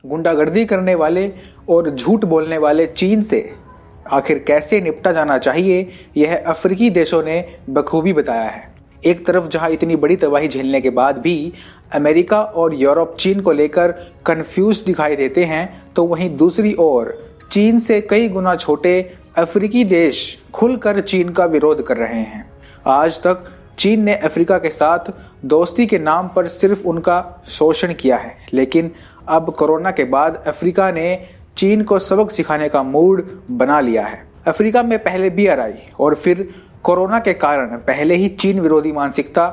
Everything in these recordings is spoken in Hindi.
गुंडागर्दी करने वाले और झूठ बोलने वाले चीन से आखिर कैसे निपटा जाना चाहिए, यह अफ्रीकी देशों ने बखूबी बताया है। एक तरफ जहां इतनी बड़ी तबाही झेलने के बाद भी अमेरिका और यूरोप चीन को लेकर कंफ्यूज दिखाई देते हैं, तो वहीं दूसरी ओर चीन से कई गुना छोटे अफ्रीकी देश खुलकर चीन का विरोध कर रहे हैं। आज तक चीन ने अफ्रीका के साथ दोस्ती के नाम पर सिर्फ उनका शोषण किया है, लेकिन अब कोरोना के बाद अफ्रीका ने चीन को सबक सिखाने का मूड बना लिया है। अफ्रीका में पहले बीआर आई और फिर कोरोना के कारण पहले ही चीन विरोधी मानसिकता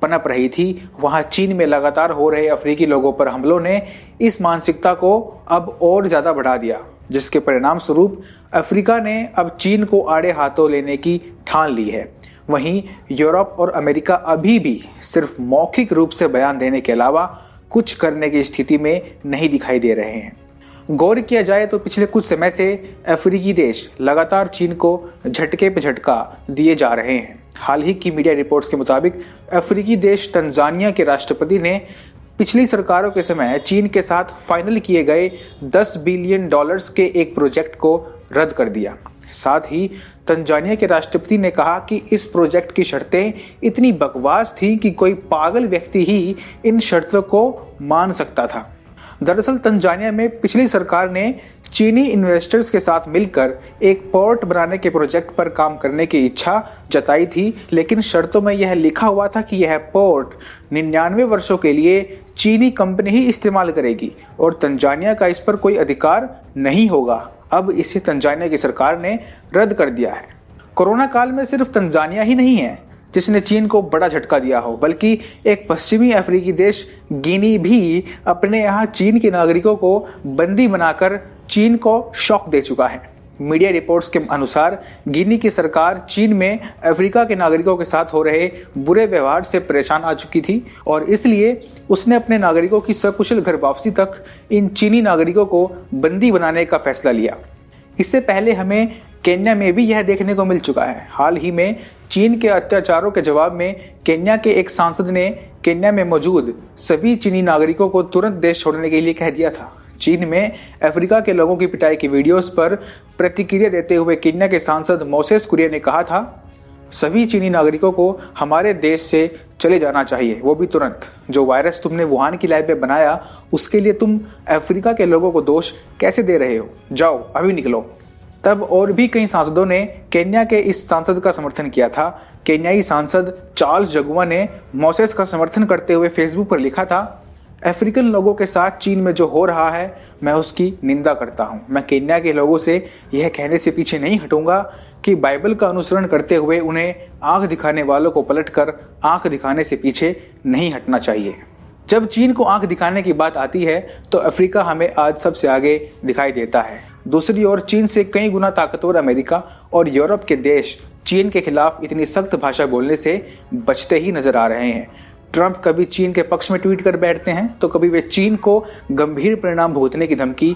पनप रही थी। वहां चीन में लगातार हो रहे अफ्रीकी लोगों पर हमलों ने इस मानसिकता को अब और ज्यादा बढ़ा दिया, जिसके परिणाम स्वरूप अफ्रीका ने अब चीन को आड़े हाथों लेने की ठान ली है। वहीं यूरोप और अमेरिका अभी भी सिर्फ मौखिक रूप से बयान देने के अलावा कुछ करने की स्थिति में नहीं दिखाई दे रहे हैं। गौर किया जाए तो पिछले कुछ समय से अफ्रीकी देश लगातार चीन को झटके पे झटका दिए जा रहे हैं। हाल ही की मीडिया रिपोर्ट्स के मुताबिक अफ्रीकी देश तंजानिया के राष्ट्रपति ने पिछली सरकारों के समय चीन के साथ फाइनल किए गए $10 बिलियन के एक प्रोजेक्ट को रद्द कर दिया। साथ ही तंजानिया के राष्ट्रपति ने कहा कि इस प्रोजेक्ट की शर्तें इतनी बकवास थी कि कोई पागल व्यक्ति ही इन शर्तों को मान सकता था। दरअसल तंजानिया में पिछली सरकार ने चीनी इन्वेस्टर्स के साथ मिलकर एक पोर्ट बनाने के प्रोजेक्ट पर काम करने की इच्छा जताई थी, लेकिन शर्तों में यह लिखा हुआ था कि यह पोर्ट 99 वर्षों के लिए चीनी कंपनी ही इस्तेमाल करेगी और तंजानिया का इस पर कोई अधिकार नहीं होगा। अब इसे तंजानिया की सरकार ने रद्द कर दिया है। कोरोना काल में सिर्फ तंजानिया ही नहीं है जिसने चीन को बड़ा झटका दिया हो, बल्कि एक पश्चिमी अफ्रीकी देश गिनी भी अपने यहाँ चीन के नागरिकों को बंदी बनाकर चीन को शॉक दे चुका है। मीडिया रिपोर्ट्स के अनुसार गिनी की सरकार चीन में अफ्रीका के नागरिकों के साथ हो रहे बुरे व्यवहार से परेशान आ चुकी थी और इसलिए उसने अपने नागरिकों की सकुशल घर वापसी तक इन चीनी नागरिकों को बंदी बनाने का फैसला लिया। इससे पहले हमें केन्या में भी यह देखने को मिल चुका है। हाल ही में चीन के अत्याचारों के जवाब में केन्या के एक सांसद ने केन्या में मौजूद सभी चीनी नागरिकों को तुरंत देश छोड़ने के लिए कह दिया था। चीन में अफ्रीका के लोगों की पिटाई की वीडियोस पर प्रतिक्रिया देते हुए केन्या के सांसद मोसेस कुरिया ने कहा था, सभी चीनी नागरिकों को हमारे देश से चले जाना चाहिए, वो भी तुरंत। जो वायरस तुमने वुहान की लैब में बनाया उसके लिए तुम अफ्रीका के लोगों को दोष कैसे दे रहे हो? जाओ अभी निकलो। तब और भी कई सांसदों ने केन्या के इस सांसद का समर्थन किया था। केन्याई सांसद चार्ल्स जगुआ ने मोसेस का समर्थन करते हुए फेसबुक पर लिखा था, अफ्रीकन लोगों के साथ चीन में जो हो रहा है मैं उसकी निंदा करता हूं। मैं केन्या के लोगों से यह कहने से पीछे नहीं हटूंगा कि बाइबल का अनुसरण करते हुए उन्हें आंख दिखाने वालों को पलटकर आंख दिखाने से पीछे नहीं हटना चाहिए। जब चीन को आंख दिखाने की बात आती है तो अफ्रीका हमें आज सबसे आगे दिखाई देता है। दूसरी ओर चीन से कई गुना ताकतवर अमेरिका और यूरोप के देश चीन के खिलाफ इतनी सख्त भाषा बोलने से बचते ही नजर आ रहे हैं। ट्रंप कभी चीन के पक्ष में ट्वीट कर बैठते हैं तो कभी वे चीन को गंभीर परिणाम भुगतने की धमकी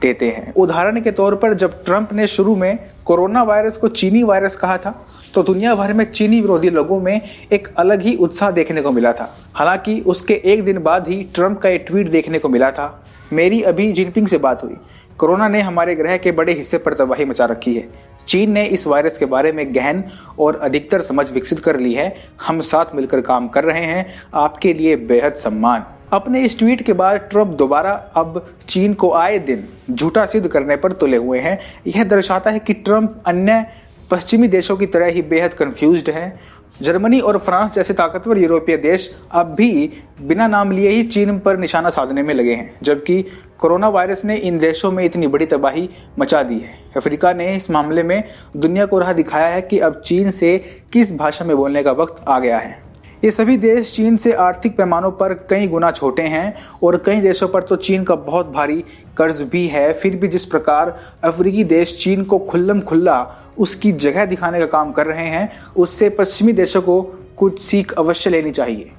देते हैं। उदाहरण के तौर पर जब ट्रंप ने शुरू में कोरोना वायरस को चीनी वायरस कहा था तो दुनिया भर में चीनी विरोधी लोगों में एक अलग ही उत्साह देखने को मिला था। हालांकि उसके एक दिन बाद ही ट्रंप का एक ट्वीट देखने को मिला था, मेरी अभी जिनपिंग से बात हुई, कोरोना ने हमारे ग्रह के बड़े हिस्से पर तबाही मचा रखी है। चीन ने इस वायरस के बारे में गहन और अधिकतर समझ विकसित कर ली है। हम साथ मिलकर काम कर रहे हैं, आपके लिए बेहद सम्मान। अपने इस ट्वीट के बाद ट्रंप दोबारा अब चीन को आए दिन झूठा सिद्ध करने पर तुले हुए हैं। यह दर्शाता है कि ट्रंप अन्य पश्चिमी देशों की तरह ही बेहद कंफ्यूज्ड है। जर्मनी और फ्रांस जैसे ताकतवर यूरोपीय देश अब भी बिना नाम लिए ही चीन पर निशाना साधने में लगे हैं, जबकि कोरोना वायरस ने इन देशों में इतनी बड़ी तबाही मचा दी है। अफ्रीका ने इस मामले में दुनिया को राह दिखाया है कि अब चीन से किस भाषा में बोलने का वक्त आ गया है। ये सभी देश चीन से आर्थिक पैमानों पर कई गुना छोटे हैं और कई देशों पर तो चीन का बहुत भारी कर्ज भी है। फिर भी जिस प्रकार अफ्रीकी देश चीन को खुल्लम खुल्ला उसकी जगह दिखाने का काम कर रहे हैं, उससे पश्चिमी देशों को कुछ सीख अवश्य लेनी चाहिए।